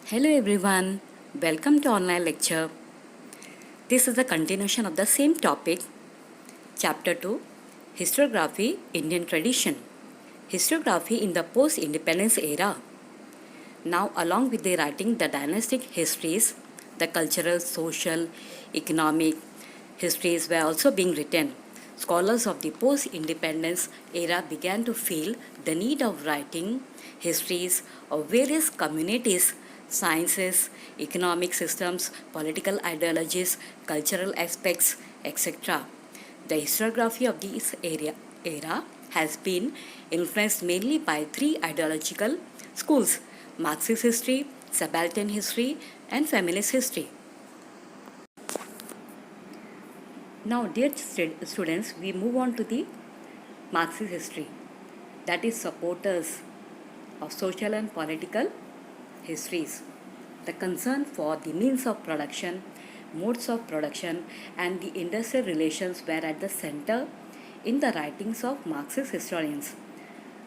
Hello everyone, welcome to online lecture. This is a continuation of the same topic, Chapter 2, Historiography, Indian Tradition. Historiography in the post-independence era. Now, along with the writing the dynastic histories, the cultural, social, economic histories were also being written. Scholars of the post-independence era began to feel the need of writing histories of various communities, sciences, economic systems, political ideologies, cultural aspects, etc. The historiography of this era has been influenced mainly by three ideological schools: Marxist history, subaltern history, and feminist history. Now, dear students, we move on to the Marxist history, that is, supporters of social and political histories. The concern for the means of production, modes of production, and the industrial relations were at the center in the writings of Marxist historians.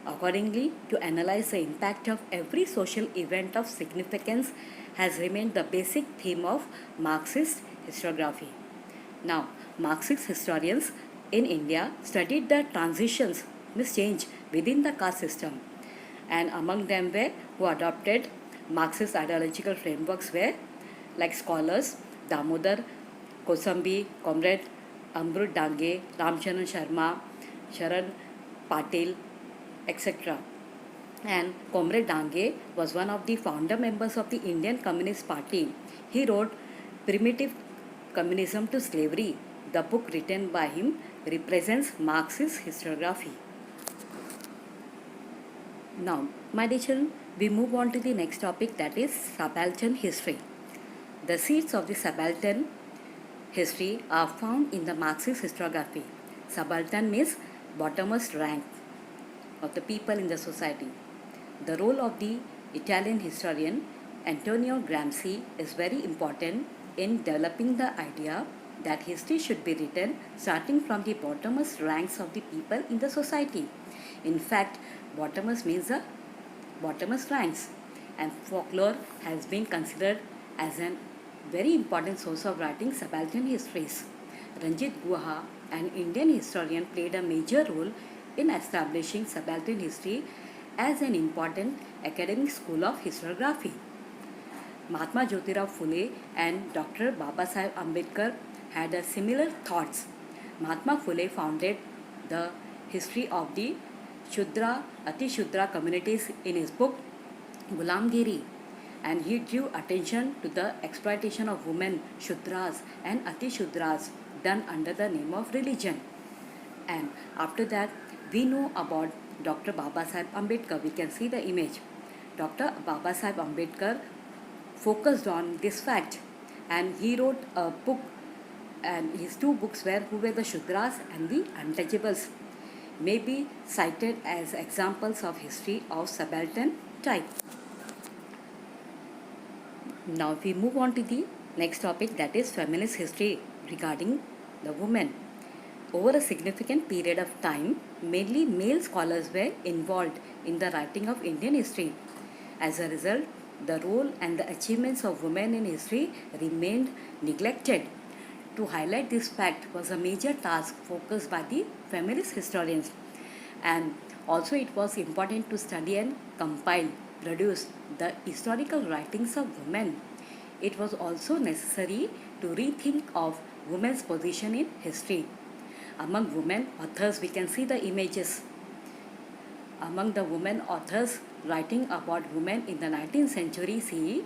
Accordingly, to analyze the impact of every social event of significance has remained the basic theme of Marxist historiography. Now, Marxist historians in India studied the transitions, change within the caste system, and among them were who adopted Marxist ideological frameworks were like scholars Damodar Kosambi, Comrade Amrut Dange, Ramcharan Sharma, Sharan Patil, etc. And Comrade Dange was one of the founder members of the Indian Communist Party. He wrote Primitive Communism to Slavery. The book written by him represents Marxist historiography. Now, my dear children, we move on to the next topic, that is subaltern history. The seeds of the subaltern history are found in the Marxist historiography. Subaltern means bottommost rank of the people in the society. The role of the Italian historian Antonio Gramsci is very important in developing the idea that history should be written starting from the bottommost ranks of the people in the society. In fact, bottommost means the bottommost ranks, and folklore has been considered as a very important source of writing subaltern histories. Ranjit Guha, an Indian historian, played a major role in establishing subaltern history as an important academic school of historiography. Mahatma Jyotirao Phule and Dr. Babasaheb Ambedkar had a similar thoughts. Mahatma Phule founded the history of the Shudra, Ati Shudra communities in his book Gulamgiri, and he drew attention to the exploitation of women, Shudras and Ati Shudras done under the name of religion. And after that, we know about Dr. Babasaheb Ambedkar. We can see the image. Dr. Babasaheb Ambedkar focused on this fact, and he wrote a book, and his two books were Who Were the Shudras and The Untouchables, may be cited as examples of history of subaltern type. Now we move on to the next topic, that is feminist history regarding the women. Over a significant period of time, mainly male scholars were involved in the writing of Indian history. As a result, the role and the achievements of women in history remained neglected. To highlight this fact was a major task focused by the feminist historians, and also it was important to study and compile, produce the historical writings of women. It was also necessary to rethink of women's position in history. Among women authors, we can see the images. Among the women authors writing about women in the 19th century CE,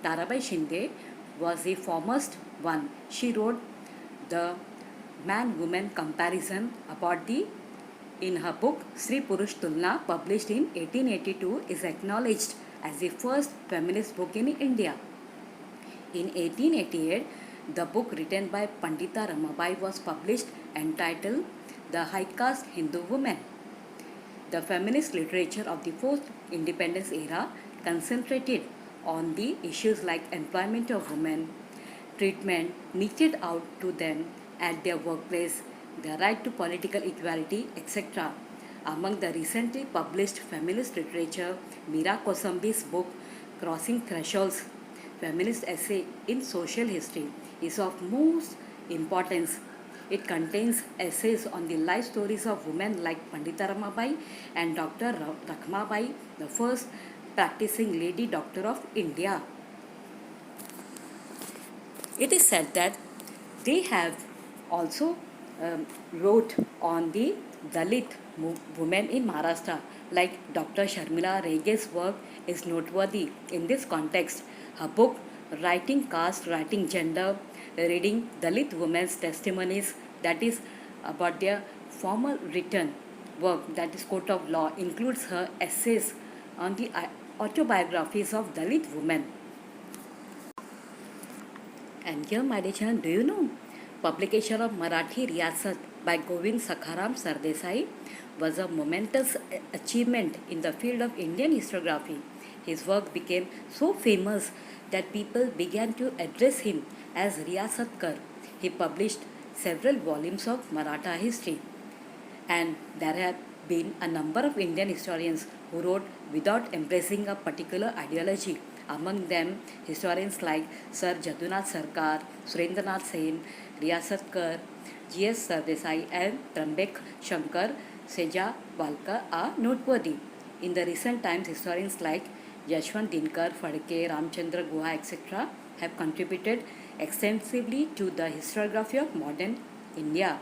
Tarabai Shinde was the foremost one. She wrote the man-woman comparison about the in her book Sri Purush Tulna, published in 1882, is acknowledged as the first feminist book in India. In 1888, the book written by Pandita Ramabai was published entitled The High Caste Hindu Woman. The feminist literature of the post-independence era concentrated on the issues like employment of women, treatment meted out to them at their workplace, the right to political equality, etc. Among the recently published feminist literature, Meera Kosambi's book Crossing Thresholds feminist essay in social history is of most importance. It contains essays on the life stories of women like Pandita Ramabai and Dr. Rakhmabai, the first practicing lady doctor of India. It is said that they have also wrote on the Dalit women in Maharashtra, like Dr. Sharmila Rege's work is noteworthy in this context. Her book, Writing Caste, Writing Gender, Reading Dalit Women's Testimonies, that is about their formal written work, that is court of law, includes her essays on the autobiographies of Dalit women. And here, my dear children, do you know? Publication of Marathi Riyasat by Govind Sakharam Sardesai was a momentous achievement in the field of Indian historiography. His work became so famous that people began to address him as Riyasatkar. He published several volumes of Maratha history, and there have been a number of Indian historians who wrote without embracing a particular ideology. Among them, historians like Sir Jadunath Sarkar, Surendranath Sen, Riyasatkar, G.S. Sardesai, and Trambek Shankar Sejawalkar are noteworthy. In the recent times, historians like Yashwant Dinkar, Phadke, Ramchandra Guha, etc. have contributed extensively to the historiography of modern India.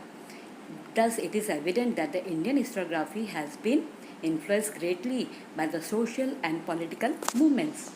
Thus, it is evident that the Indian historiography has been influenced greatly by the social and political movements.